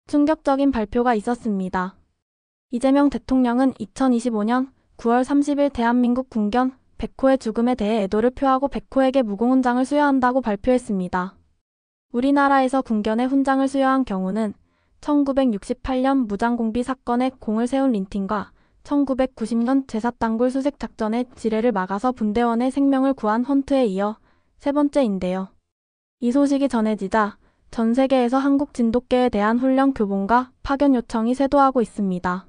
충격적인 발표가 있었습니다. 이재명 대통령은 2025년 9월 30일 대한민국 군견 백호의 죽음에 대해 애도를 표하고 백호에게 무공훈장을 수여한다고 발표했습니다. 우리나라에서 군견의 훈장을 수여한 경우는 1968년 무장공비 사건에 공을 세운 린틴과 1990년 제사땅굴 수색 작전의 지뢰를 막아서 분대원의 생명을 구한 헌트에 이어 세 번째인데요. 이 소식이 전해지자 전 세계에서 한국 진돗개에 대한 훈련 교본과 파견 요청이 쇄도하고 있습니다.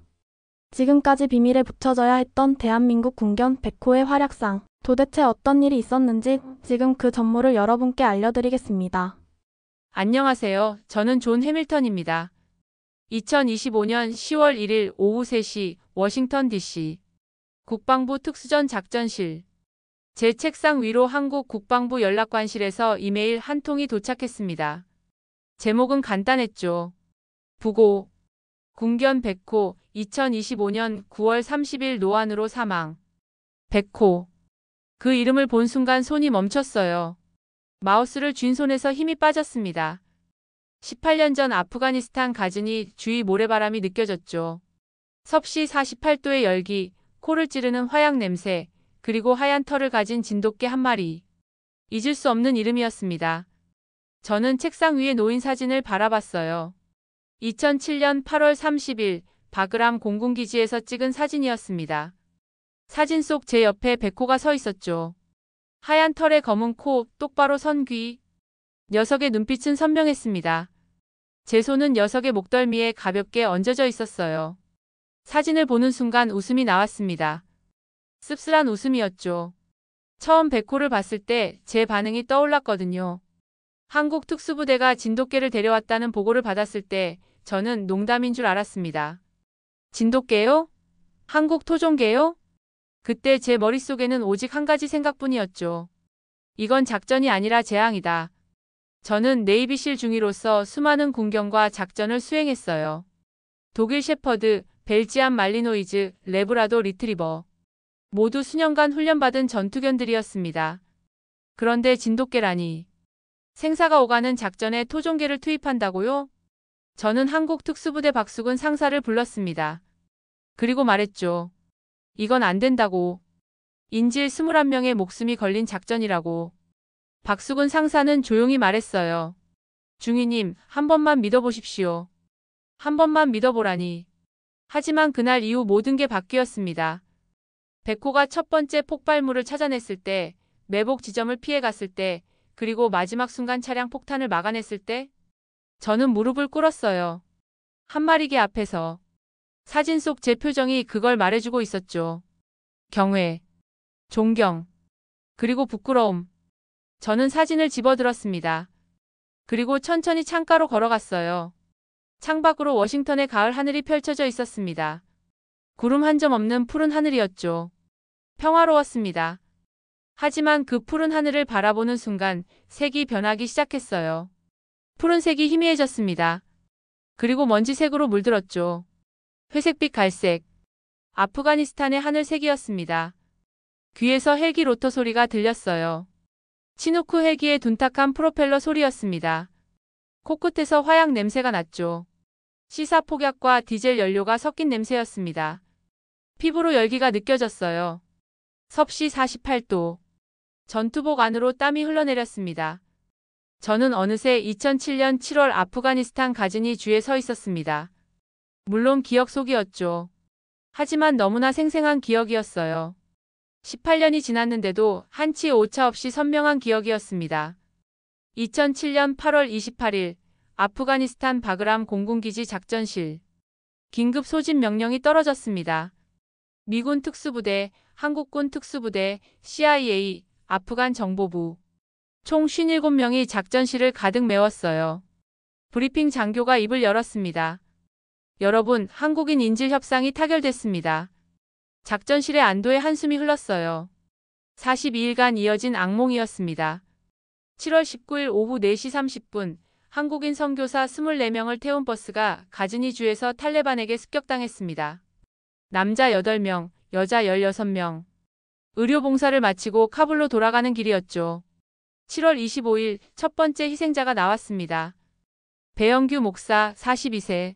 지금까지 비밀에 붙여져야 했던 대한민국 군견 백호의 활약상, 도대체 어떤 일이 있었는지 지금 그 전모를 여러분께 알려드리겠습니다. 안녕하세요. 저는 존 해밀턴입니다. 2025년 10월 1일 오후 3시 워싱턴 DC 국방부 특수전 작전실. 제 책상 위로 한국 국방부 연락관실에서 이메일 한 통이 도착했습니다. 제목은 간단했죠. 부고. 군견 백호 2025년 9월 30일 노안으로 사망. 백호. 그 이름을 본 순간 손이 멈췄어요. 마우스를 쥔 손에서 힘이 빠졌습니다. 18년 전 아프가니스탄 가즈니 주위 모래바람이 느껴졌죠. 섭씨 48도의 열기, 코를 찌르는 화약 냄새, 그리고 하얀 털을 가진 진돗개 한 마리. 잊을 수 없는 이름이었습니다. 저는 책상 위에 놓인 사진을 바라봤어요. 2007년 8월 30일 바그람 공군기지에서 찍은 사진이었습니다. 사진 속 제 옆에 백호가 서 있었죠. 하얀 털에 검은 코, 똑바로 선 귀. 녀석의 눈빛은 선명했습니다. 제 손은 녀석의 목덜미에 가볍게 얹어져 있었어요. 사진을 보는 순간 웃음이 나왔습니다. 씁쓸한 웃음이었죠. 처음 백호를 봤을 때 제 반응이 떠올랐거든요. 한국 특수부대가 진돗개를 데려왔다는 보고를 받았을 때 저는 농담인 줄 알았습니다. 진돗개요? 한국 토종개요? 그때 제 머릿속에는 오직 한 가지 생각뿐이었죠. 이건 작전이 아니라 재앙이다. 저는 네이비실 중위로서 수많은 군견과 작전을 수행했어요. 독일 셰퍼드, 벨지안 말리노이즈, 레브라도 리트리버. 모두 수년간 훈련받은 전투견들이었습니다. 그런데 진돗개라니. 생사가 오가는 작전에 토종개를 투입한다고요? 저는 한국 특수부대 박수근 상사를 불렀습니다. 그리고 말했죠. 이건 안 된다고. 인질 21명의 목숨이 걸린 작전이라고. 박수근 상사는 조용히 말했어요. 중위님, 한 번만 믿어보십시오. 한 번만 믿어보라니. 하지만 그날 이후 모든 게 바뀌었습니다. 백호가 첫 번째 폭발물을 찾아냈을 때, 매복 지점을 피해갔을 때, 그리고 마지막 순간 차량 폭탄을 막아냈을 때, 저는 무릎을 꿇었어요. 한 마리 개 앞에서. 사진 속 제 표정이 그걸 말해주고 있었죠. 경외, 존경, 그리고 부끄러움. 저는 사진을 집어들었습니다. 그리고 천천히 창가로 걸어갔어요. 창밖으로 워싱턴의 가을 하늘이 펼쳐져 있었습니다. 구름 한 점 없는 푸른 하늘이었죠. 평화로웠습니다. 하지만 그 푸른 하늘을 바라보는 순간 색이 변하기 시작했어요. 푸른색이 희미해졌습니다. 그리고 먼지색으로 물들었죠. 회색빛 갈색. 아프가니스탄의 하늘색이었습니다. 귀에서 헬기 로터 소리가 들렸어요. 치누크 헬기의 둔탁한 프로펠러 소리였습니다. 코끝에서 화약 냄새가 났죠. 시사 폭약과 디젤 연료가 섞인 냄새였습니다. 피부로 열기가 느껴졌어요. 섭씨 48도. 전투복 안으로 땀이 흘러내렸습니다. 저는 어느새 2007년 7월 아프가니스탄 가즈니 주에 서 있었습니다. 물론 기억 속이었죠. 하지만 너무나 생생한 기억이었어요. 18년이 지났는데도 한치 오차 없이 선명한 기억이었습니다. 2007년 8월 28일 아프가니스탄 바그람 공군기지 작전실. 긴급 소집 명령이 떨어졌습니다. 미군 특수부대, 한국군 특수부대, CIA, 아프간 정보부. 총 57명이 작전실을 가득 메웠어요. 브리핑 장교가 입을 열었습니다. 여러분, 한국인 인질 협상이 타결됐습니다. 작전실의 안도의 한숨이 흘렀어요. 42일간 이어진 악몽이었습니다. 7월 19일 오후 4시 30분, 한국인 선교사 24명을 태운 버스가 가즈니 주에서 탈레반에게 습격당했습니다. 남자 8명, 여자 16명. 의료 봉사를 마치고 카불로 돌아가는 길이었죠. 7월 25일 첫 번째 희생자가 나왔습니다. 배영규 목사 42세.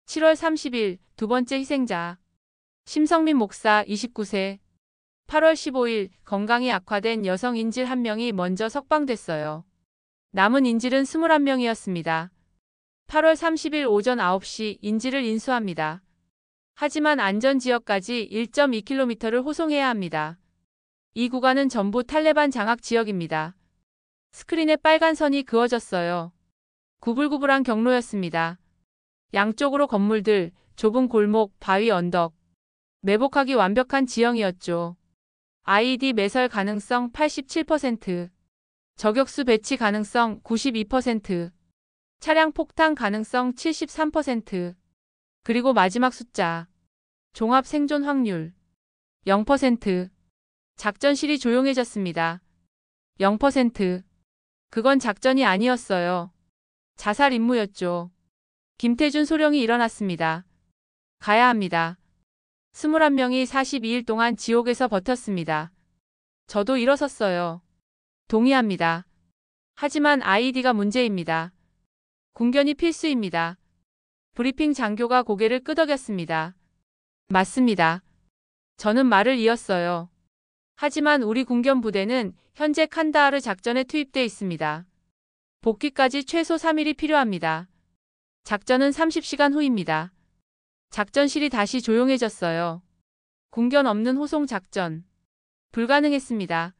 7월 30일 두 번째 희생자. 심성민 목사 29세. 8월 15일 건강이 악화된 여성 인질 1명이 먼저 석방됐어요. 남은 인질은 21명이었습니다. 8월 30일 오전 9시 인질을 인수합니다. 하지만 안전지역까지 1.2km를 호송해야 합니다. 이 구간은 전부 탈레반 장악 지역입니다. 스크린에 빨간 선이 그어졌어요. 구불구불한 경로였습니다. 양쪽으로 건물들, 좁은 골목, 바위 언덕. 매복하기 완벽한 지형이었죠. IED 매설 가능성 87%, 저격수 배치 가능성 92%, 차량 폭탄 가능성 73%, 그리고 마지막 숫자, 종합 생존 확률 0%, 작전실이 조용해졌습니다. 0%. 그건 작전이 아니었어요. 자살 임무였죠. 김태준 소령이 일어났습니다. 가야 합니다. 21명이 42일 동안 지옥에서 버텼습니다. 저도 일어섰어요. 동의합니다. 하지만 IED가 문제입니다. 군견이 필수입니다. 브리핑 장교가 고개를 끄덕였습니다. 맞습니다. 저는 말을 이었어요. 하지만 우리 군견 부대는 현재 칸다하르 작전에 투입돼 있습니다. 복귀까지 최소 3일이 필요합니다. 작전은 30시간 후입니다. 작전실이 다시 조용해졌어요. 군견 없는 호송 작전. 불가능했습니다.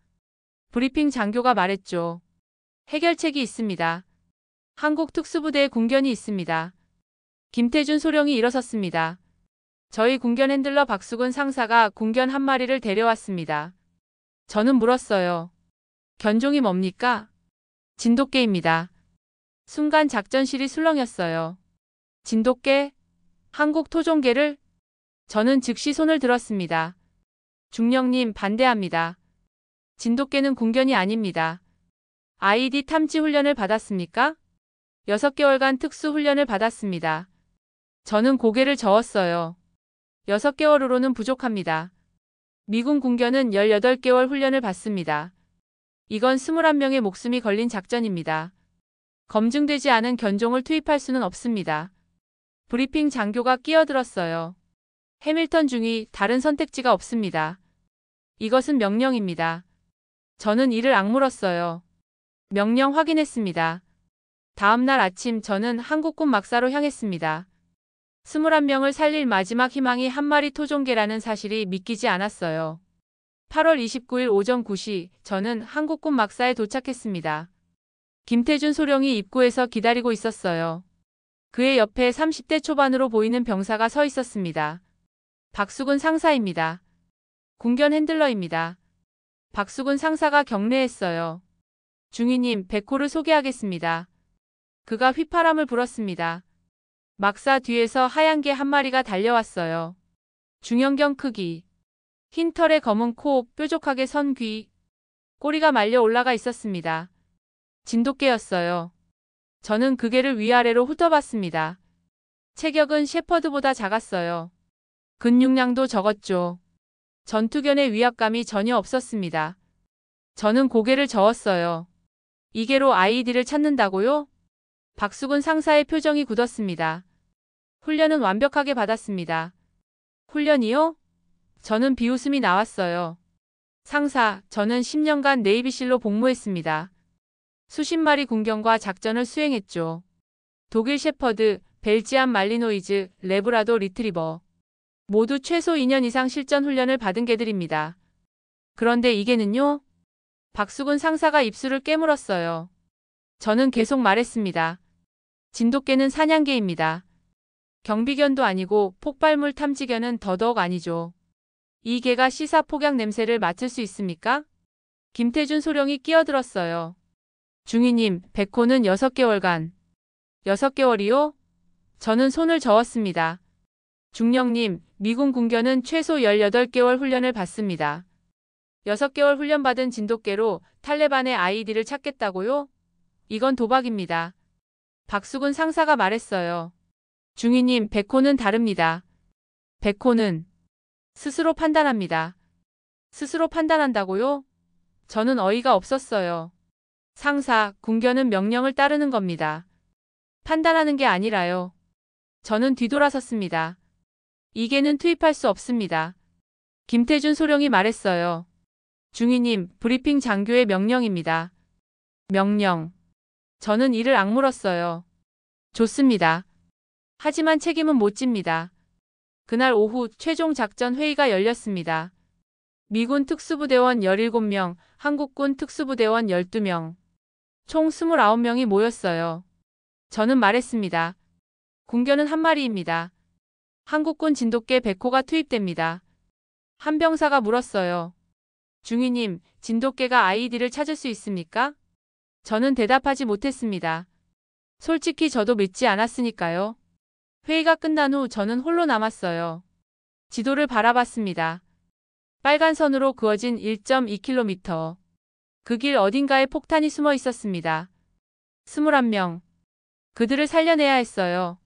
브리핑 장교가 말했죠. 해결책이 있습니다. 한국 특수부대의 군견이 있습니다. 김태준 소령이 일어섰습니다. 저희 군견 핸들러 박수근 상사가 군견 한 마리를 데려왔습니다. 저는 물었어요. 견종이 뭡니까? 진돗개입니다. 순간 작전실이 술렁였어요. 진돗개? 한국 토종개를? 저는 즉시 손을 들었습니다. 중령님 반대합니다. 진돗개는 군견이 아닙니다. IED 탐지 훈련을 받았습니까? 6개월간 특수 훈련을 받았습니다. 저는 고개를 저었어요. 6개월으로는 부족합니다. 미군 군견은 18개월 훈련을 받습니다. 이건 21명의 목숨이 걸린 작전입니다. 검증되지 않은 견종을 투입할 수는 없습니다. 브리핑 장교가 끼어들었어요. 해밀턴 중위 다른 선택지가 없습니다. 이것은 명령입니다. 저는 이를 악물었어요. 명령 확인했습니다. 다음 날 아침 저는 한국군 막사로 향했습니다. 21명을 살릴 마지막 희망이 한 마리 토종개라는 사실이 믿기지 않았어요. 8월 29일 오전 9시 저는 한국군 막사에 도착했습니다. 김태준 소령이 입구에서 기다리고 있었어요. 그의 옆에 30대 초반으로 보이는 병사가 서 있었습니다. 박수근 상사입니다. 군견 핸들러입니다. 박수근 상사가 경례했어요. 중위님, 백호를 소개하겠습니다. 그가 휘파람을 불었습니다. 막사 뒤에서 하얀 개 한 마리가 달려왔어요. 중형경 크기. 흰 털에 검은 코, 뾰족하게 선 귀. 꼬리가 말려 올라가 있었습니다. 진돗개였어요. 저는 그 개를 위아래로 훑어봤습니다. 체격은 셰퍼드보다 작았어요. 근육량도 적었죠. 전투견의 위압감이 전혀 없었습니다. 저는 고개를 저었어요. 이 개로 IED를 찾는다고요? 박수근 상사의 표정이 굳었습니다. 훈련은 완벽하게 받았습니다. 훈련이요? 저는 비웃음이 나왔어요. 상사, 저는 10년간 네이비실로 복무했습니다. 수십 마리 군견과 작전을 수행했죠. 독일 셰퍼드, 벨지안 말리노이즈, 레브라도 리트리버. 모두 최소 2년 이상 실전 훈련을 받은 개들입니다. 그런데 이 개는요? 박수근 상사가 입술을 깨물었어요. 저는 계속 말했습니다. 진돗개는 사냥개입니다. 경비견도 아니고 폭발물 탐지견은 더더욱 아니죠. 이 개가 시사 폭약 냄새를 맡을 수 있습니까? 김태준 소령이 끼어들었어요. 중위님, 백호는 6개월간. 6개월이요? 저는 손을 저었습니다. 중령님, 미군 군견은 최소 18개월 훈련을 받습니다. 6개월 훈련받은 진돗개로 탈레반의 IED를 찾겠다고요? 이건 도박입니다. 박수근 상사가 말했어요. 중위님, 백호는 다릅니다. 백호는 스스로 판단합니다. 스스로 판단한다고요? 저는 어이가 없었어요. 상사, 군견은 명령을 따르는 겁니다. 판단하는 게 아니라요. 저는 뒤돌아섰습니다. 이 개는 투입할 수 없습니다. 김태준 소령이 말했어요. 중위님, 브리핑 장교의 명령입니다. 명령. 저는 이를 악물었어요. 좋습니다. 하지만 책임은 못 집니다. 그날 오후 최종 작전 회의가 열렸습니다. 미군 특수부대원 17명, 한국군 특수부대원 12명, 총 29명이 모였어요. 저는 말했습니다. 군견은 한 마리입니다. 한국군 진돗개 100호가 투입됩니다. 한 병사가 물었어요. 중위님, 진돗개가 아이디를 찾을 수 있습니까? 저는 대답하지 못했습니다. 솔직히 저도 믿지 않았으니까요. 회의가 끝난 후 저는 홀로 남았어요. 지도를 바라봤습니다. 빨간 선으로 그어진 1.2km. 그 길 어딘가에 폭탄이 숨어 있었습니다. 21명. 그들을 살려내야 했어요.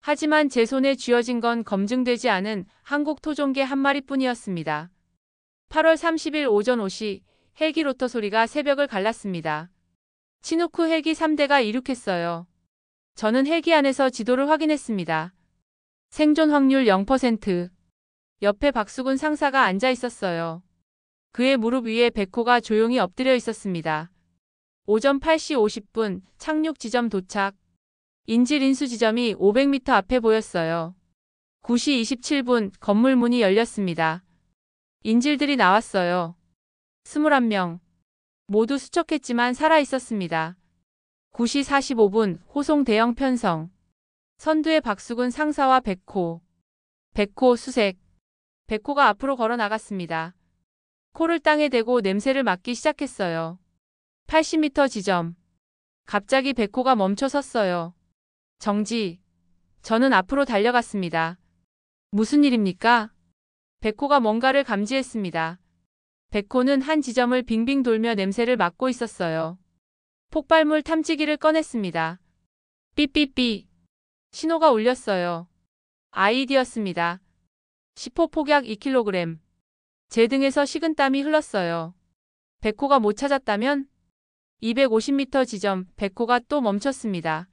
하지만 제 손에 쥐어진 건 검증되지 않은 한국 토종개 한 마리뿐이었습니다. 8월 30일 오전 5시 헬기 로터 소리가 새벽을 갈랐습니다. 치누크 헬기 3대가 이륙했어요. 저는 헬기 안에서 지도를 확인했습니다. 생존 확률 0%. 옆에 박수근 상사가 앉아 있었어요. 그의 무릎 위에 백호가 조용히 엎드려 있었습니다. 오전 8시 50분 착륙 지점 도착. 인질 인수 지점이 500m 앞에 보였어요. 9시 27분 건물 문이 열렸습니다. 인질들이 나왔어요. 21명. 모두 수척했지만 살아 있었습니다. 9시 45분 호송 대형 편성. 선두에 박수근 상사와 백호. 백호 수색. 백호가 앞으로 걸어 나갔습니다. 코를 땅에 대고 냄새를 맡기 시작했어요. 80m 지점. 갑자기 백호가 멈춰 섰어요. 정지. 저는 앞으로 달려갔습니다. 무슨 일입니까? 백호가 뭔가를 감지했습니다. 백호는 한 지점을 빙빙 돌며 냄새를 맡고 있었어요. 폭발물 탐지기를 꺼냈습니다. 삐삐삐. 신호가 울렸어요. 아이디였습니다. 10호 폭약 2kg. 제 등에서 식은땀이 흘렀어요. 백호가 못 찾았다면? 250m 지점 백호가 또 멈췄습니다.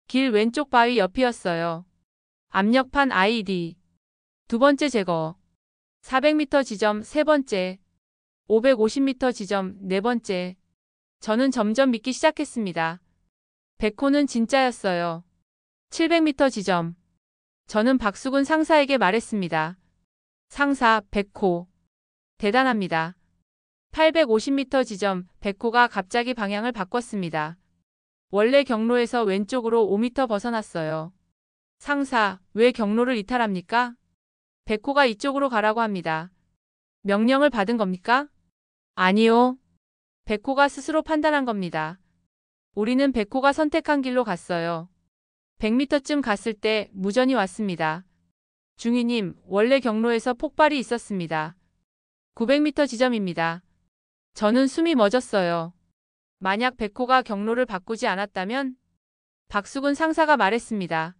길 왼쪽 바위 옆이었어요. 압력판 아이디. 두 번째 제거. 400m 지점 세 번째. 550m 지점 네 번째. 저는 점점 믿기 시작했습니다. 백호는 진짜였어요. 700m 지점. 저는 박수근 상사에게 말했습니다. 상사, 백호. 대단합니다. 850m 지점 백호가 갑자기 방향을 바꿨습니다. 원래 경로에서 왼쪽으로 5m 벗어났어요. 상사, 왜 경로를 이탈합니까? 백호가 이쪽으로 가라고 합니다. 명령을 받은 겁니까? 아니요. 백호가 스스로 판단한 겁니다. 우리는 백호가 선택한 길로 갔어요. 100m쯤 갔을 때 무전이 왔습니다. 중위님, 원래 경로에서 폭발이 있었습니다. 900m 지점입니다. 저는 숨이 멎었어요. 만약 백호가 경로를 바꾸지 않았다면? 박수근 상사가 말했습니다.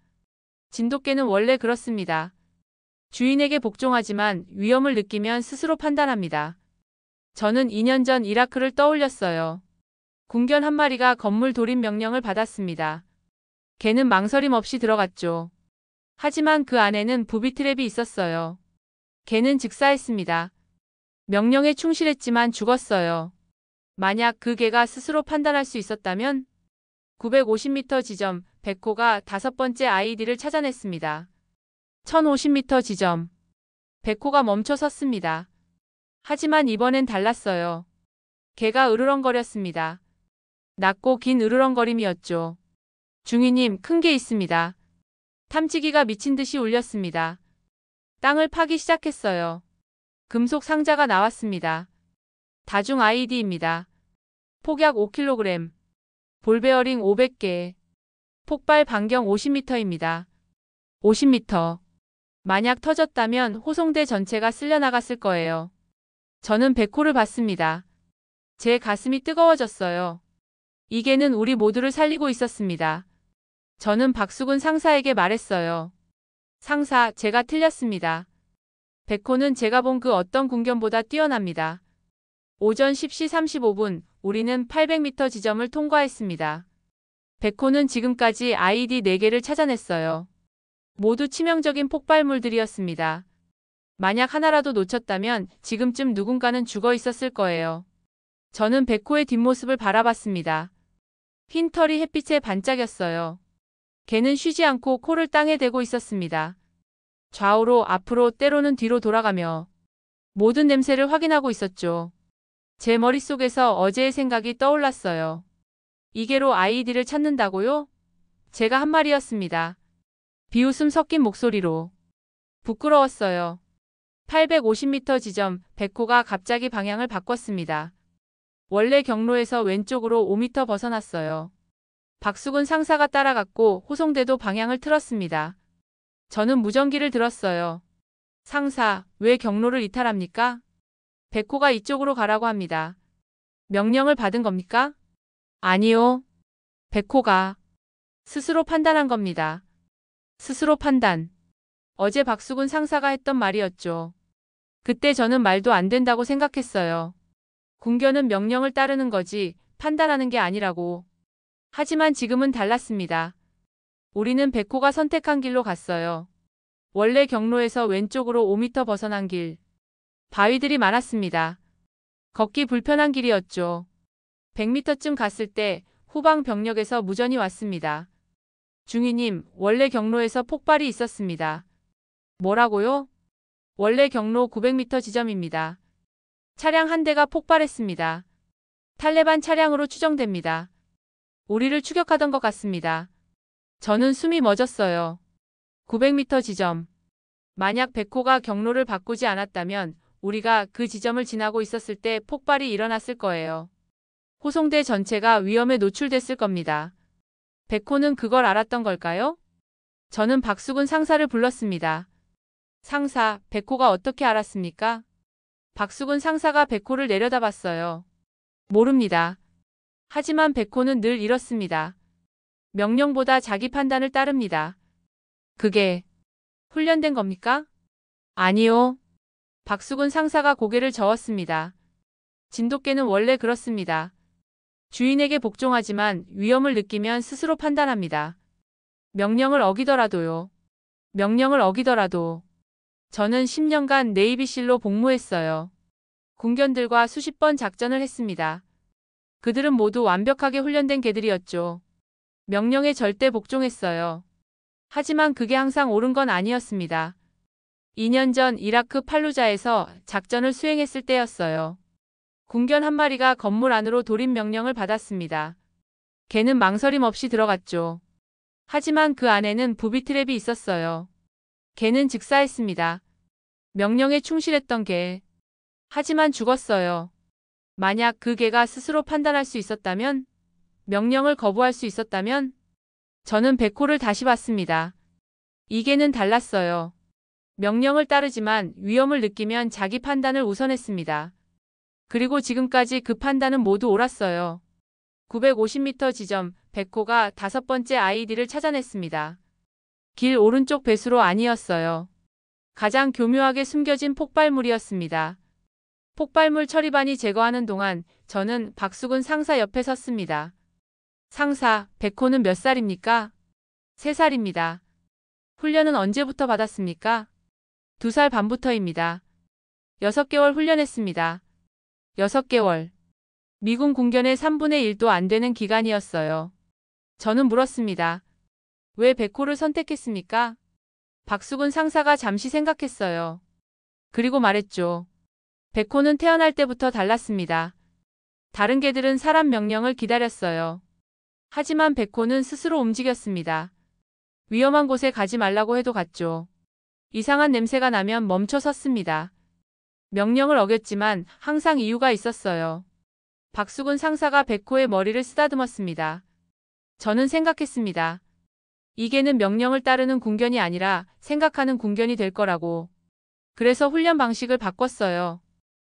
진돗개는 원래 그렇습니다. 주인에게 복종하지만 위험을 느끼면 스스로 판단합니다. 저는 2년 전 이라크를 떠올렸어요. 군견 한 마리가 건물 돌입 명령을 받았습니다. 개는 망설임 없이 들어갔죠. 하지만 그 안에는 부비 트랩이 있었어요. 개는 즉사했습니다. 명령에 충실했지만 죽었어요. 만약 그 개가 스스로 판단할 수 있었다면? 950m 지점 백호가 다섯 번째 아이디를 찾아냈습니다. 1050m 지점. 백호가 멈춰 섰습니다. 하지만 이번엔 달랐어요. 개가 으르렁거렸습니다. 낮고 긴 으르렁거림이었죠. 중위님, 큰 게 있습니다. 탐지기가 미친 듯이 울렸습니다. 땅을 파기 시작했어요. 금속 상자가 나왔습니다. 다중 아이디입니다. 폭약 5kg. 볼베어링 500개. 폭발 반경 50m입니다. 50m. 만약 터졌다면 호송대 전체가 쓸려나갔을 거예요. 저는 백호를 봤습니다. 제 가슴이 뜨거워졌어요. 이 개는 우리 모두를 살리고 있었습니다. 저는 박수근 상사에게 말했어요. 상사, 제가 틀렸습니다. 백호는 제가 본 그 어떤 군견보다 뛰어납니다. 오전 10시 35분 우리는 800m 지점을 통과했습니다. 백호는 지금까지 아이디 4개를 찾아냈어요. 모두 치명적인 폭발물들이었습니다. 만약 하나라도 놓쳤다면 지금쯤 누군가는 죽어 있었을 거예요. 저는 백호의 뒷모습을 바라봤습니다. 흰 털이 햇빛에 반짝였어요. 개는 쉬지 않고 코를 땅에 대고 있었습니다. 좌우로 앞으로 때로는 뒤로 돌아가며 모든 냄새를 확인하고 있었죠. 제 머릿속에서 어제의 생각이 떠올랐어요. 이 개로 아이디를 찾는다고요? 제가 한 말이었습니다. 비웃음 섞인 목소리로. 부끄러웠어요. 850m 지점, 백호가 갑자기 방향을 바꿨습니다. 원래 경로에서 왼쪽으로 5m 벗어났어요. 박수근 상사가 따라갔고 호송대도 방향을 틀었습니다. 저는 무전기를 들었어요. 상사, 왜 경로를 이탈합니까? 백호가 이쪽으로 가라고 합니다. 명령을 받은 겁니까? 아니요. 백호가 스스로 판단한 겁니다. 스스로 판단. 어제 박수근 상사가 했던 말이었죠. 그때 저는 말도 안 된다고 생각했어요. 군견은 명령을 따르는 거지 판단하는 게 아니라고. 하지만 지금은 달랐습니다. 우리는 백호가 선택한 길로 갔어요. 원래 경로에서 왼쪽으로 5m 벗어난 길. 바위들이 많았습니다. 걷기 불편한 길이었죠. 100m쯤 갔을 때 후방 병력에서 무전이 왔습니다. 중위님, 원래 경로에서 폭발이 있었습니다. 뭐라고요? 원래 경로 900m 지점입니다. 차량 한 대가 폭발했습니다. 탈레반 차량으로 추정됩니다. 우리를 추격하던 것 같습니다. 저는 숨이 멎었어요. 900m 지점. 만약 백호가 경로를 바꾸지 않았다면 우리가 그 지점을 지나고 있었을 때 폭발이 일어났을 거예요. 호송대 전체가 위험에 노출됐을 겁니다. 백호는 그걸 알았던 걸까요? 저는 박수근 상사를 불렀습니다. 상사, 백호가 어떻게 알았습니까? 박수근 상사가 백호를 내려다봤어요. 모릅니다. 하지만 백호는 늘 이렇습니다. 명령보다 자기 판단을 따릅니다. 그게 훈련된 겁니까? 아니요. 박수근 상사가 고개를 저었습니다. 진돗개는 원래 그렇습니다. 주인에게 복종하지만 위험을 느끼면 스스로 판단합니다. 명령을 어기더라도요. 명령을 어기더라도. 저는 10년간 네이비실로 복무했어요. 군견들과 수십 번 작전을 했습니다. 그들은 모두 완벽하게 훈련된 개들이었죠. 명령에 절대 복종했어요. 하지만 그게 항상 옳은 건 아니었습니다. 2년 전 이라크 팔루자에서 작전을 수행했을 때였어요. 군견 한 마리가 건물 안으로 돌입 명령을 받았습니다. 개는 망설임 없이 들어갔죠. 하지만 그 안에는 부비 트랩이 있었어요. 개는 즉사했습니다. 명령에 충실했던 개. 하지만 죽었어요. 만약 그 개가 스스로 판단할 수 있었다면, 명령을 거부할 수 있었다면, 저는 백호를 다시 봤습니다. 이 개는 달랐어요. 명령을 따르지만 위험을 느끼면 자기 판단을 우선했습니다. 그리고 지금까지 그 판단은 모두 옳았어요. 950m 지점, 백호가 5번째 아이디를 찾아냈습니다. 길 오른쪽 배수로 아니었어요. 가장 교묘하게 숨겨진 폭발물이었습니다. 폭발물 처리반이 제거하는 동안 저는 박수근 상사 옆에 섰습니다. 상사, 백호는 몇 살입니까? 3살입니다. 훈련은 언제부터 받았습니까? 2살 반부터입니다. 6개월 훈련했습니다. 6개월. 미군 군견의 3분의 1도 안 되는 기간이었어요. 저는 물었습니다. 왜 백호를 선택했습니까? 박수근 상사가 잠시 생각했어요. 그리고 말했죠. 백호는 태어날 때부터 달랐습니다. 다른 개들은 사람 명령을 기다렸어요. 하지만 백호는 스스로 움직였습니다. 위험한 곳에 가지 말라고 해도 갔죠. 이상한 냄새가 나면 멈춰 섰습니다. 명령을 어겼지만 항상 이유가 있었어요. 박수근 상사가 백호의 머리를 쓰다듬었습니다. 저는 생각했습니다. 이 개는 명령을 따르는 군견이 아니라 생각하는 군견이 될 거라고. 그래서 훈련 방식을 바꿨어요.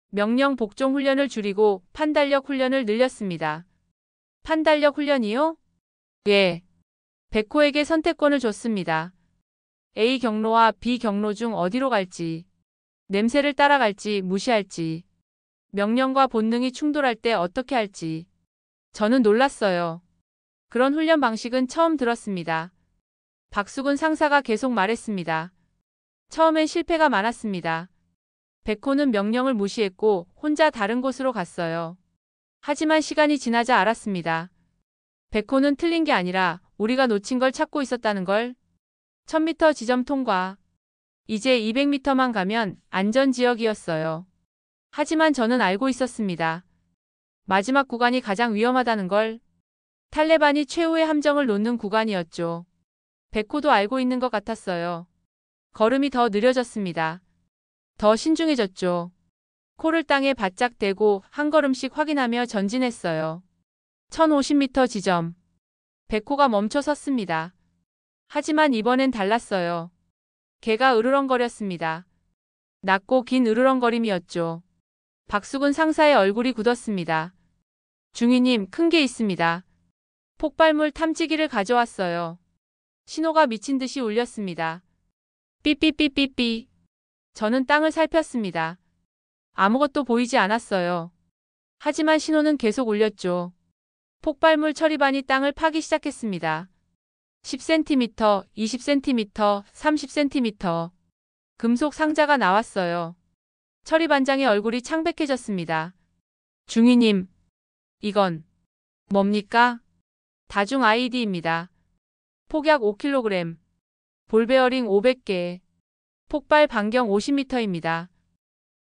명령 복종 훈련을 줄이고 판단력 훈련을 늘렸습니다. 판단력 훈련이요? 예. 백호에게 선택권을 줬습니다. A 경로와 B 경로 중 어디로 갈지, 냄새를 따라갈지 무시할지, 명령과 본능이 충돌할 때 어떻게 할지. 저는 놀랐어요. 그런 훈련 방식은 처음 들었습니다. 박수근 상사가 계속 말했습니다. 처음엔 실패가 많았습니다. 백호는 명령을 무시했고 혼자 다른 곳으로 갔어요. 하지만 시간이 지나자 알았습니다. 백호는 틀린 게 아니라 우리가 놓친 걸 찾고 있었다는 걸. 1000m 지점 통과. 이제 200m만 가면 안전지역이었어요. 하지만 저는 알고 있었습니다. 마지막 구간이 가장 위험하다는 걸. 탈레반이 최후의 함정을 놓는 구간이었죠. 백호도 알고 있는 것 같았어요. 걸음이 더 느려졌습니다. 더 신중해졌죠. 코를 땅에 바짝 대고 한 걸음씩 확인하며 전진했어요. 1050m 지점. 백호가 멈춰 섰습니다. 하지만 이번엔 달랐어요. 개가 으르렁거렸습니다. 낮고 긴 으르렁거림이었죠. 박수근 상사의 얼굴이 굳었습니다. 중위님, 큰 게 있습니다. 폭발물 탐지기를 가져왔어요. 신호가 미친 듯이 울렸습니다. 삐삐삐삐삐. 저는 땅을 살폈습니다. 아무것도 보이지 않았어요. 하지만 신호는 계속 울렸죠. 폭발물 처리반이 땅을 파기 시작했습니다. 10cm, 20cm, 30cm. 금속 상자가 나왔어요. 처리반장의 얼굴이 창백해졌습니다. 중위님, 이건 뭡니까? 다중 IED입니다. 폭약 5kg. 볼베어링 500개. 폭발 반경 50m입니다.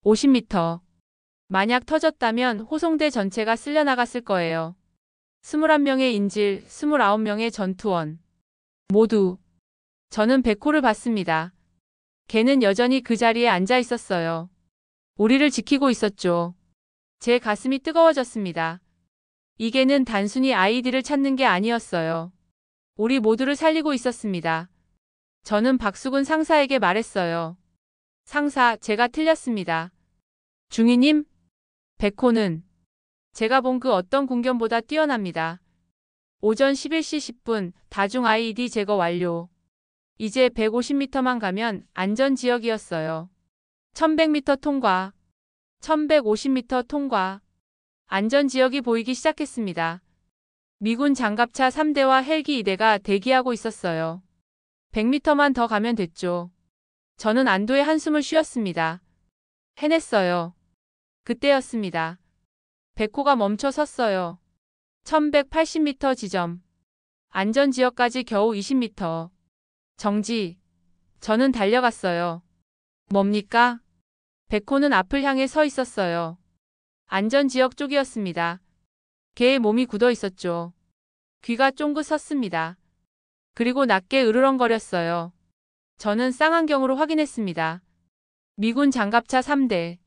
50m. 만약 터졌다면 호송대 전체가 쓸려나갔을 거예요. 21명의 인질, 29명의 전투원. 모두. 저는 백호를 봤습니다. 걔는 여전히 그 자리에 앉아 있었어요. 우리를 지키고 있었죠. 제 가슴이 뜨거워졌습니다. 이 개는 단순히 아이디를 찾는 게 아니었어요. 우리 모두를 살리고 있었습니다. 저는 박수근 상사에게 말했어요. 상사, 제가 틀렸습니다. 중위님, 백호는 제가 본 그 어떤 군견보다 뛰어납니다. 오전 11시 10분 다중 IED 제거 완료. 이제 150m만 가면 안전지역이었어요. 1100m 통과. 1150m 통과. 안전지역이 보이기 시작했습니다. 미군 장갑차 3대와 헬기 2대가 대기하고 있었어요. 100m만 더 가면 됐죠. 저는 안도의 한숨을 쉬었습니다. 해냈어요. 그때였습니다. 백호가 멈춰 섰어요. 1180m 지점. 안전지역까지 겨우 20m. 정지. 저는 달려갔어요. 뭡니까? 백호는 앞을 향해 서 있었어요. 안전지역 쪽이었습니다. 개의 몸이 굳어 있었죠. 귀가 쫑긋 섰습니다. 그리고 낮게 으르렁거렸어요. 저는 쌍안경으로 확인했습니다. 미군 장갑차 3대,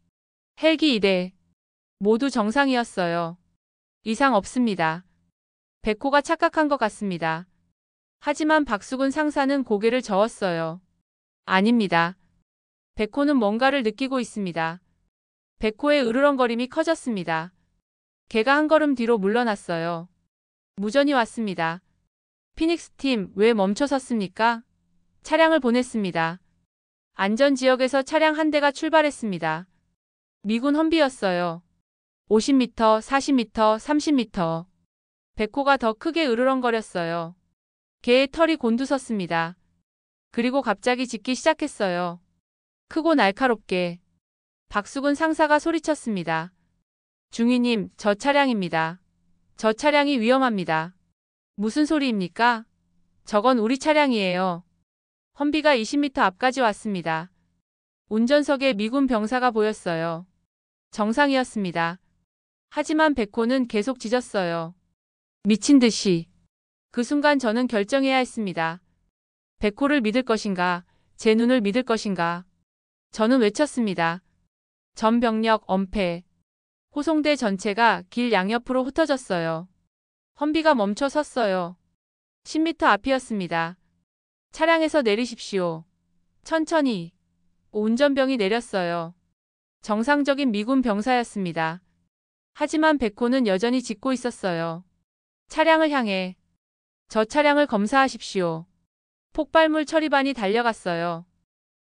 헬기 2대, 모두 정상이었어요. 이상 없습니다. 백호가 착각한 것 같습니다. 하지만 박수근 상사는 고개를 저었어요. 아닙니다. 백호는 뭔가를 느끼고 있습니다. 백호의 으르렁거림이 커졌습니다. 개가 한 걸음 뒤로 물러났어요. 무전이 왔습니다. 피닉스 팀, 왜 멈춰 섰습니까? 차량을 보냈습니다. 안전지역에서 차량 한 대가 출발했습니다. 미군 험비였어요. 50m, 40m, 30m. 백호가 더 크게 으르렁거렸어요. 개의 털이 곤두섰습니다. 그리고 갑자기 짖기 시작했어요. 크고 날카롭게. 박수근 상사가 소리쳤습니다. 중위님, 저 차량입니다. 저 차량이 위험합니다. 무슨 소리입니까? 저건 우리 차량이에요. 험비가 20m 앞까지 왔습니다. 운전석에 미군 병사가 보였어요. 정상이었습니다. 하지만 백호는 계속 짖었어요. 미친 듯이. 그 순간 저는 결정해야 했습니다. 백호를 믿을 것인가, 제 눈을 믿을 것인가. 저는 외쳤습니다. 전 병력 엄폐. 호송대 전체가 길 양옆으로 흩어졌어요. 험비가 멈춰 섰어요. 10m 앞이었습니다. 차량에서 내리십시오. 천천히. 운전병이 내렸어요. 정상적인 미군 병사였습니다. 하지만 백호는 여전히 짖고 있었어요. 차량을 향해. 저 차량을 검사하십시오. 폭발물 처리반이 달려갔어요.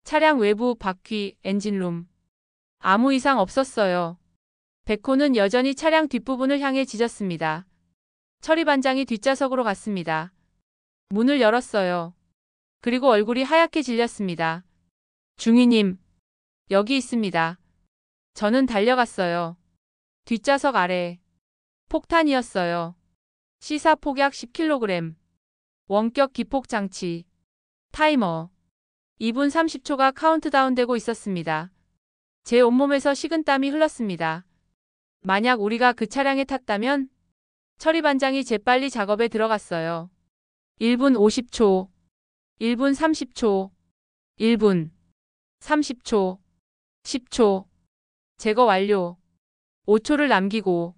차량 외부, 바퀴, 엔진룸. 아무 이상 없었어요. 백호는 여전히 차량 뒷부분을 향해 짖었습니다. 철이 반장이 뒷좌석으로 갔습니다. 문을 열었어요. 그리고 얼굴이 하얗게 질렸습니다. 중위님, 여기 있습니다. 저는 달려갔어요. 뒷좌석 아래. 폭탄이었어요. 시사 폭약 10kg. 원격 기폭 장치. 타이머. 2분 30초가 카운트다운되고 있었습니다. 제 온몸에서 식은땀이 흘렀습니다. 만약 우리가 그 차량에 탔다면? 철이 반장이 재빨리 작업에 들어갔어요. 1분 50초. 1분 30초. 1분. 30초. 10초. 제거 완료. 5초를 남기고.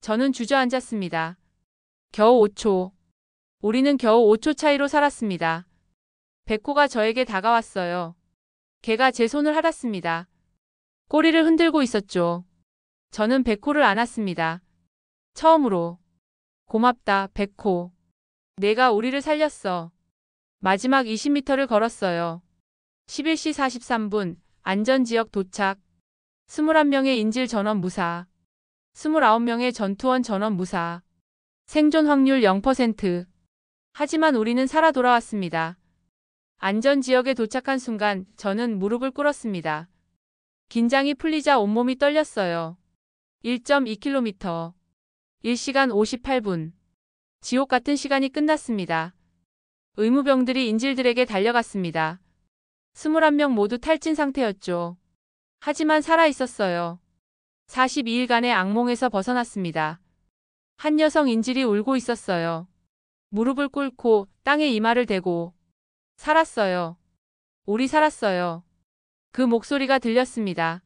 저는 주저앉았습니다. 겨우 5초. 우리는 겨우 5초 차이로 살았습니다. 백호가 저에게 다가왔어요. 걔가 제 손을 핥았습니다. 꼬리를 흔들고 있었죠. 저는 백호를 안았습니다. 처음으로. 고맙다, 백호. 내가 우리를 살렸어. 마지막 20m를 걸었어요. 11시 43분, 안전지역 도착. 21명의 인질 전원 무사. 29명의 전투원 전원 무사. 생존 확률 0%. 하지만 우리는 살아 돌아왔습니다. 안전지역에 도착한 순간 저는 무릎을 꿇었습니다. 긴장이 풀리자 온몸이 떨렸어요. 1.2km. 1시간 58분. 지옥 같은 시간이 끝났습니다. 의무병들이 인질들에게 달려갔습니다. 21명 모두 탈진 상태였죠. 하지만 살아 있었어요. 42일간의 악몽에서 벗어났습니다. 한 여성 인질이 울고 있었어요. 무릎을 꿇고 땅에 이마를 대고 살았어요. 우리 살았어요. 그 목소리가 들렸습니다.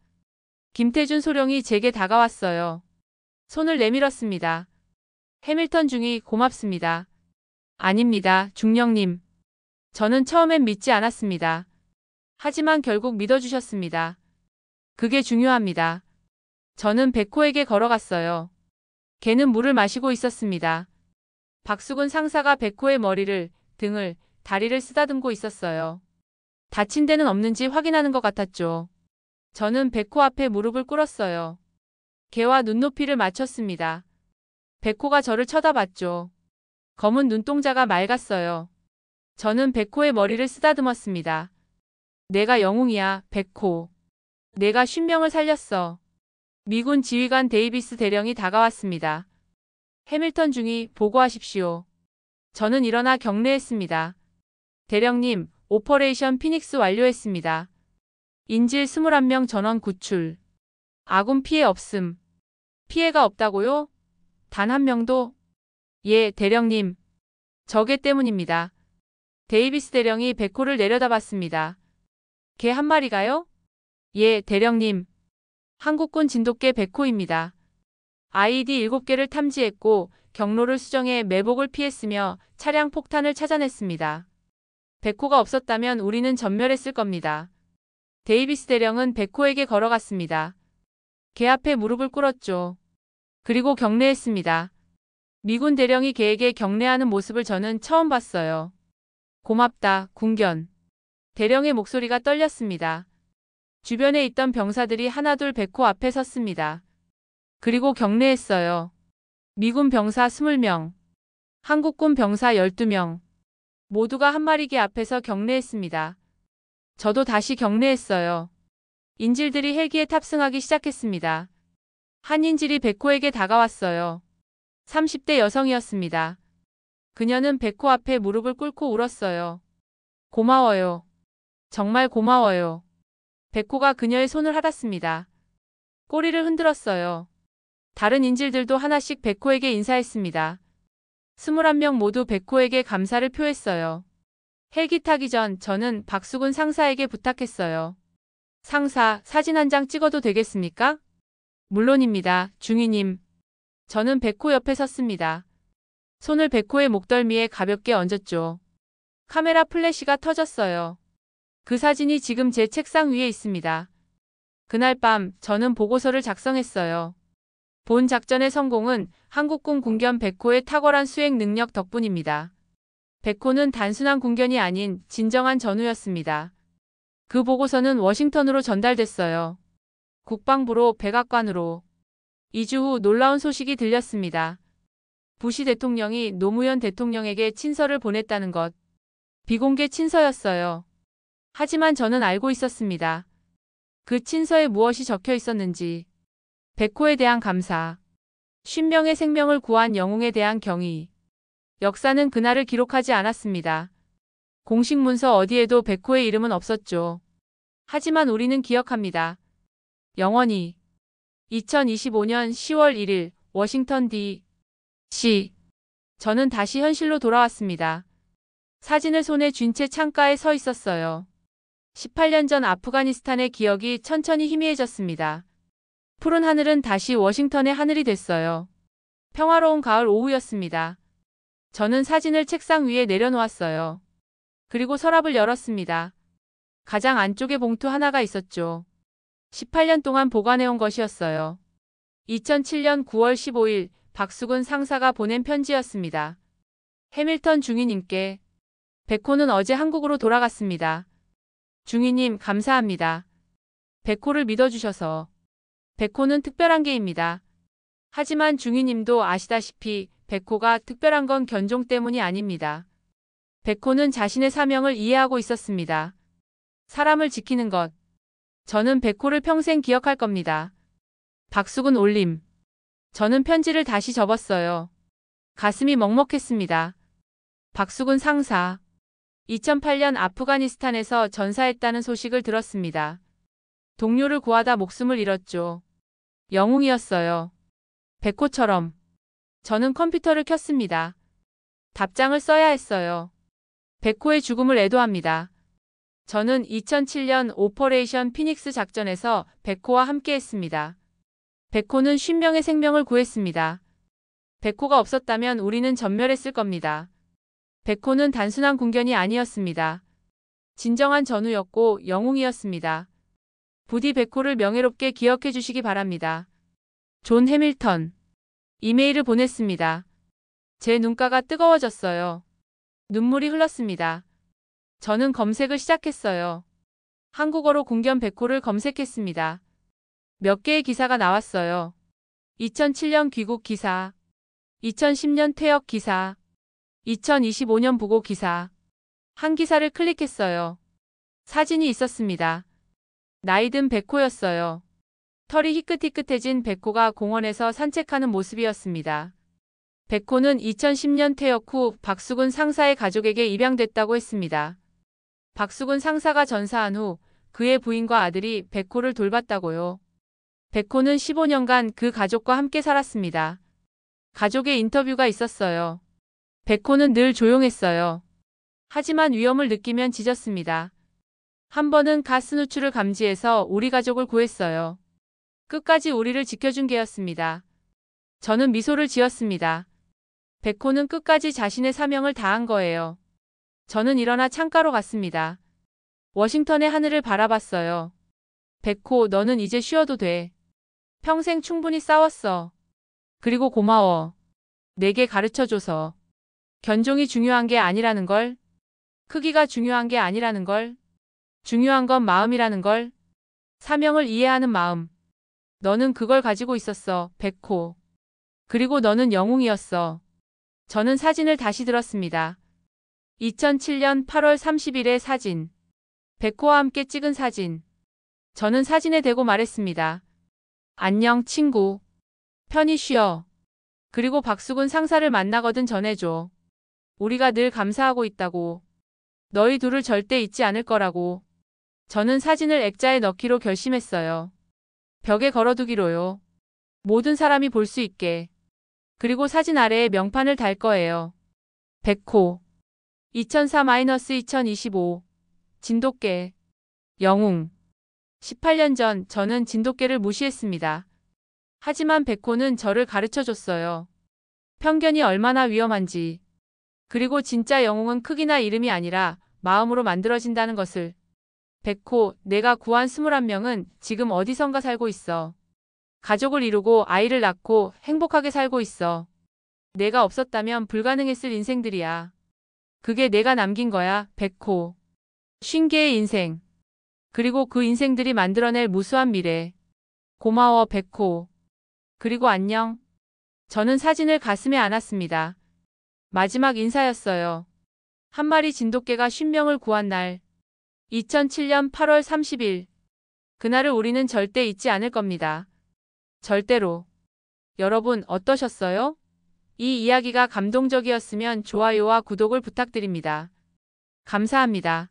김태준 소령이 제게 다가왔어요. 손을 내밀었습니다. 해밀턴 중위 고맙습니다. 아닙니다, 중령님. 저는 처음엔 믿지 않았습니다. 하지만 결국 믿어주셨습니다. 그게 중요합니다. 저는 백호에게 걸어갔어요. 걔는 물을 마시고 있었습니다. 박수근 상사가 백호의 머리를, 등을, 다리를 쓰다듬고 있었어요. 다친 데는 없는지 확인하는 것 같았죠. 저는 백호 앞에 무릎을 꿇었어요. 걔와 눈높이를 맞췄습니다. 백호가 저를 쳐다봤죠. 검은 눈동자가 맑았어요. 저는 백호의 머리를 쓰다듬었습니다. 내가 영웅이야, 백호. 내가 50명을 살렸어. 미군 지휘관 데이비스 대령이 다가왔습니다. 해밀턴 중위 보고하십시오. 저는 일어나 경례했습니다. 대령님, 오퍼레이션 피닉스 완료했습니다. 인질 21명 전원 구출. 아군 피해 없음. 피해가 없다고요? 단 한 명도? 예, 대령님. 저게 때문입니다. 데이비스 대령이 백호를 내려다봤습니다. 개 한 마리가요? 예, 대령님. 한국군 진돗개 백호입니다. IED 7개를 탐지했고 경로를 수정해 매복을 피했으며 차량 폭탄을 찾아냈습니다. 백호가 없었다면 우리는 전멸했을 겁니다. 데이비스 대령은 백호에게 걸어갔습니다. 개 앞에 무릎을 꿇었죠. 그리고 경례했습니다. 미군 대령이 개에게 경례하는 모습을 저는 처음 봤어요. 고맙다, 군견. 대령의 목소리가 떨렸습니다. 주변에 있던 병사들이 하나둘 백호 앞에 섰습니다. 그리고 경례했어요. 미군 병사 20명, 한국군 병사 12명. 모두가 한 마리 개 앞에서 경례했습니다. 저도 다시 경례했어요. 인질들이 헬기에 탑승하기 시작했습니다. 한 인질이 백호에게 다가왔어요. 30대 여성이었습니다. 그녀는 백호 앞에 무릎을 꿇고 울었어요. 고마워요. 정말 고마워요. 백호가 그녀의 손을 핥았습니다. 꼬리를 흔들었어요. 다른 인질들도 하나씩 백호에게 인사했습니다. 21명 모두 백호에게 감사를 표했어요. 헬기 타기 전 저는 박수근 상사에게 부탁했어요. 상사, 사진 한 장 찍어도 되겠습니까? 물론입니다, 중위님. 저는 백호 옆에 섰습니다. 손을 백호의 목덜미에 가볍게 얹었죠. 카메라 플래시가 터졌어요. 그 사진이 지금 제 책상 위에 있습니다. 그날 밤 저는 보고서를 작성했어요. 본 작전의 성공은 한국군 군견 백호의 탁월한 수행 능력 덕분입니다. 백호는 단순한 군견이 아닌 진정한 전우였습니다. 그 보고서는 워싱턴으로 전달됐어요. 국방부로 백악관으로. 2주 후 놀라운 소식이 들렸습니다. 부시 대통령이 노무현 대통령에게 친서를 보냈다는 것. 비공개 친서였어요. 하지만 저는 알고 있었습니다. 그 친서에 무엇이 적혀 있었는지. 백호에 대한 감사. 50명의 생명을 구한 영웅에 대한 경의. 역사는 그날을 기록하지 않았습니다. 공식 문서 어디에도 백호의 이름은 없었죠. 하지만 우리는 기억합니다. 영원히. 2025년 10월 1일 워싱턴 D.C. 저는 다시 현실로 돌아왔습니다. 사진을 손에 쥔 채 창가에 서 있었어요. 18년 전 아프가니스탄의 기억이 천천히 희미해졌습니다. 푸른 하늘은 다시 워싱턴의 하늘이 됐어요. 평화로운 가을 오후였습니다. 저는 사진을 책상 위에 내려놓았어요. 그리고 서랍을 열었습니다. 가장 안쪽에 봉투 하나가 있었죠. 18년 동안 보관해온 것이었어요. 2007년 9월 15일 박수근 상사가 보낸 편지였습니다. 해밀턴 중위님께. 백호는 어제 한국으로 돌아갔습니다. 중위님 감사합니다. 백호를 믿어주셔서. 백호는 특별한 개입니다. 하지만 중위님도 아시다시피 백호가 특별한 건 견종 때문이 아닙니다. 백호는 자신의 사명을 이해하고 있었습니다. 사람을 지키는 것. 저는 백호를 평생 기억할 겁니다. 박수근 올림. 저는 편지를 다시 접었어요. 가슴이 먹먹했습니다. 박수근 상사. 2008년 아프가니스탄에서 전사했다는 소식을 들었습니다. 동료를 구하다 목숨을 잃었죠. 영웅이었어요. 백호처럼. 저는 컴퓨터를 켰습니다. 답장을 써야 했어요. 백호의 죽음을 애도합니다. 저는 2007년 오퍼레이션 피닉스 작전에서 백호와 함께했습니다. 백호는 50명의 생명을 구했습니다. 백호가 없었다면 우리는 전멸했을 겁니다. 백호는 단순한 군견이 아니었습니다. 진정한 전우였고 영웅이었습니다. 부디 백호를 명예롭게 기억해 주시기 바랍니다. 존 해밀턴. 이메일을 보냈습니다. 제 눈가가 뜨거워졌어요. 눈물이 흘렀습니다. 저는 검색을 시작했어요. 한국어로 군견 백호를 검색했습니다. 몇 개의 기사가 나왔어요. 2007년 귀국 기사, 2010년 퇴역 기사, 2025년 부고 기사. 한 기사를 클릭했어요. 사진이 있었습니다. 나이든 백호였어요. 털이 희끗희끗해진 백호가 공원에서 산책하는 모습이었습니다. 백호는 2010년 퇴역 후 박수근 상사의 가족에게 입양됐다고 했습니다. 박수근 상사가 전사한 후 그의 부인과 아들이 백호를 돌봤다고요. 백호는 15년간 그 가족과 함께 살았습니다. 가족의 인터뷰가 있었어요. 백호는 늘 조용했어요. 하지만 위험을 느끼면 짖었습니다. 한 번은 가스 누출을 감지해서 우리 가족을 구했어요. 끝까지 우리를 지켜준 개였습니다. 저는 미소를 지었습니다. 백호는 끝까지 자신의 사명을 다한 거예요. 저는 일어나 창가로 갔습니다. 워싱턴의 하늘을 바라봤어요. 백호, 너는 이제 쉬어도 돼. 평생 충분히 싸웠어. 그리고 고마워. 내게 가르쳐줘서. 견종이 중요한 게 아니라는 걸. 크기가 중요한 게 아니라는 걸. 중요한 건 마음이라는 걸. 사명을 이해하는 마음. 너는 그걸 가지고 있었어, 백호. 그리고 너는 영웅이었어. 저는 사진을 다시 들었습니다. 2007년 8월 30일의 사진. 백호와 함께 찍은 사진. 저는 사진에 대고 말했습니다. 안녕, 친구. 편히 쉬어. 그리고 박수근 상사를 만나거든 전해줘. 우리가 늘 감사하고 있다고. 너희 둘을 절대 잊지 않을 거라고. 저는 사진을 액자에 넣기로 결심했어요. 벽에 걸어두기로요. 모든 사람이 볼 수 있게. 그리고 사진 아래에 명판을 달 거예요. 백호. 2004-2025. 진돗개. 영웅. 18년 전 저는 진돗개를 무시했습니다. 하지만 백호는 저를 가르쳐줬어요. 편견이 얼마나 위험한지. 그리고 진짜 영웅은 크기나 이름이 아니라 마음으로 만들어진다는 것을. 백호, 내가 구한 21명은 지금 어디선가 살고 있어. 가족을 이루고 아이를 낳고 행복하게 살고 있어. 내가 없었다면 불가능했을 인생들이야. 그게 내가 남긴 거야, 백호. 50개의 인생. 그리고 그 인생들이 만들어낼 무수한 미래. 고마워, 백호. 그리고 안녕. 저는 사진을 가슴에 안았습니다. 마지막 인사였어요. 한 마리 진돗개가 쉰명을 구한 날. 2007년 8월 30일. 그날을 우리는 절대 잊지 않을 겁니다. 절대로. 여러분 어떠셨어요? 이 이야기가 감동적이었으면 좋아요와 구독을 부탁드립니다. 감사합니다.